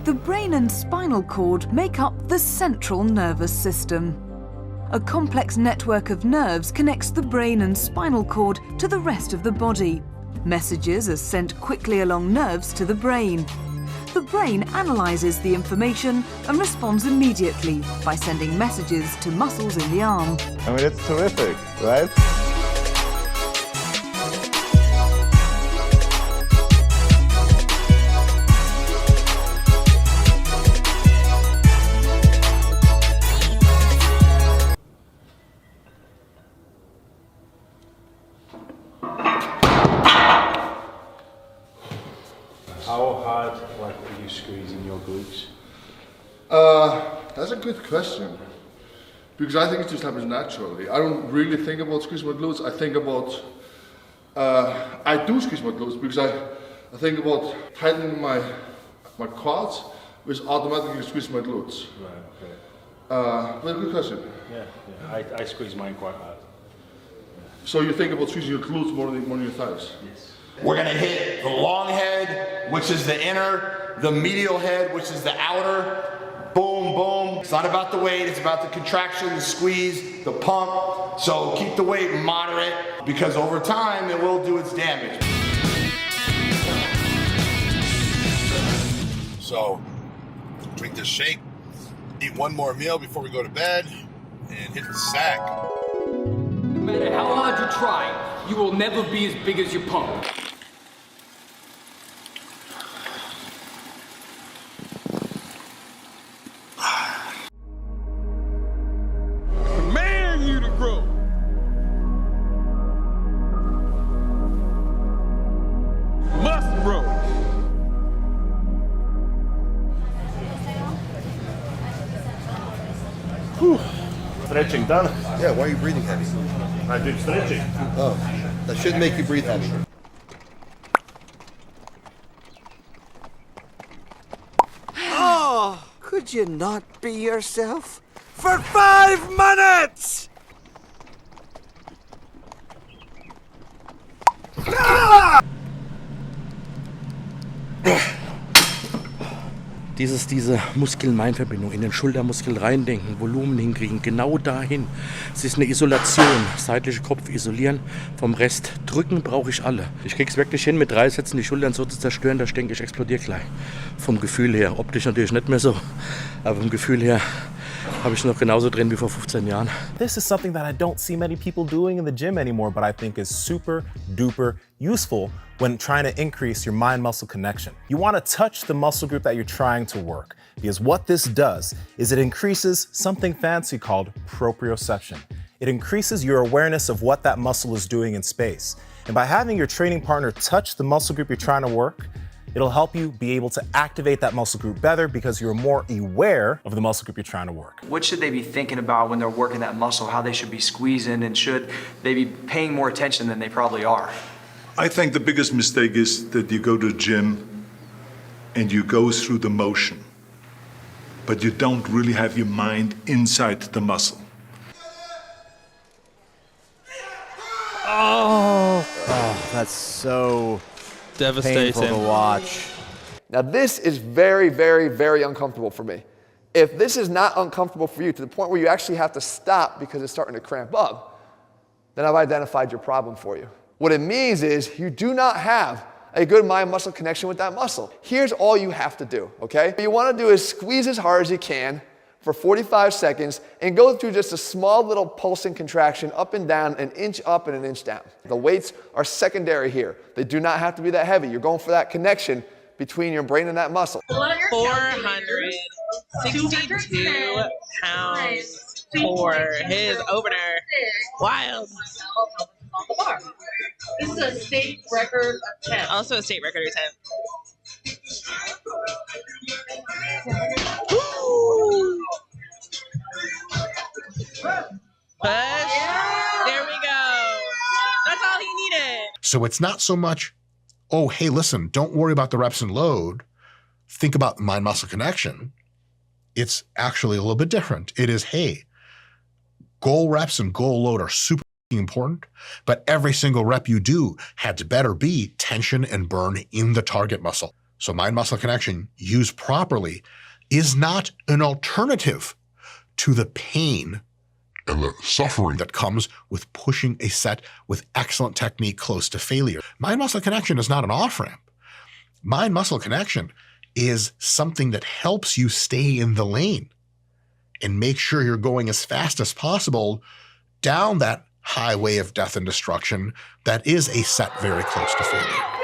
The brain and spinal cord make up the central nervous system. A complex network of nerves connects the brain and spinal cord to the rest of the body. Messages are sent quickly along nerves to the brain. The brain analyzes the information and responds immediately by sending messages to muscles in the arm. I mean, it's terrific, right? How hard are you squeezing your glutes? That's a good question. Because I think it just happens naturally. I don't really think about squeezing my glutes. I think about, I do squeeze my glutes because I think about tightening my quads, which automatically squeeze my glutes. Right, okay. But a good question. Yeah. I squeeze mine quite hard. So you think about squeezing your glutes more than your thighs? Yes. We're gonna hit the long head, which is the inner, the medial head, which is the outer. Boom, boom. It's not about the weight, it's about the contraction, the squeeze, the pump. So keep the weight moderate because over time it will do its damage. So drink this shake, eat one more meal before we go to bed, and hit the sack. No matter how hard you try, you will never be as big as your pump. Command you to grow. Must grow. Stretching done. Yeah, why are you breathing heavy? I did stretching. Oh, that shouldn't make you breathe heavy. Oh, could you not be yourself? For 5 minutes! Diese Muskel-Mein-Verbindung in den Schultermuskel reindenken, Volumen hinkriegen, genau dahin. Es ist eine Isolation, seitliche Kopf isolieren, vom Rest drücken brauche ich alle. Ich krieg's wirklich hin, mit 3 Sätzen die Schultern so zu zerstören, dass ich denke, ich explodiere gleich. Vom Gefühl her, optisch natürlich nicht mehr so, aber vom Gefühl her habe ich noch genauso drin wie vor 15 Jahren. This is something that I don't see many people doing in the gym anymore, but I think is super duper useful when trying to increase your mind-muscle connection. You want to touch the muscle group that you're trying to work, because what this does is it increases something fancy called proprioception. It increases your awareness of what that muscle is doing in space. And by having your training partner touch the muscle group you're trying to work, it'll help you be able to activate that muscle group better because you're more aware of the muscle group you're trying to work. What should they be thinking about when they're working that muscle, how they should be squeezing, and should they be paying more attention than they probably are? I think the biggest mistake is that you go to the gym and you go through the motion, but you don't really have your mind inside the muscle. Oh, that's so devastating painful to watch. Now this is very, very, very uncomfortable for me. If this is not uncomfortable for you to the point where you actually have to stop because it's starting to cramp up, then I've identified your problem for you. What it means is you do not have a good mind-muscle connection with that muscle. Here's all you have to do, okay? What you want to do is squeeze as hard as you can for 45 seconds and go through just a small little pulsing contraction up and down, an inch up and an inch down. The weights are secondary here. They do not have to be that heavy. You're going for that connection between your brain and that muscle. 462 pounds for his opener. Wild. This is a state record attempt. Also a state record attempt. Push. There we go. That's all he needed. So it's not so much, oh, hey, listen, don't worry about the reps and load. Think about mind-muscle connection. It's actually a little bit different. It is, hey, goal reps and goal load are super important, but every single rep you do had to better be tension and burn in the target muscle. So mind-muscle connection, used properly, is not an alternative to the pain and the suffering that comes with pushing a set with excellent technique close to failure. Mind-muscle connection is not an off-ramp. Mind-muscle connection is something that helps you stay in the lane and make sure you're going as fast as possible down that highway of death and destruction that is a set very close to failure.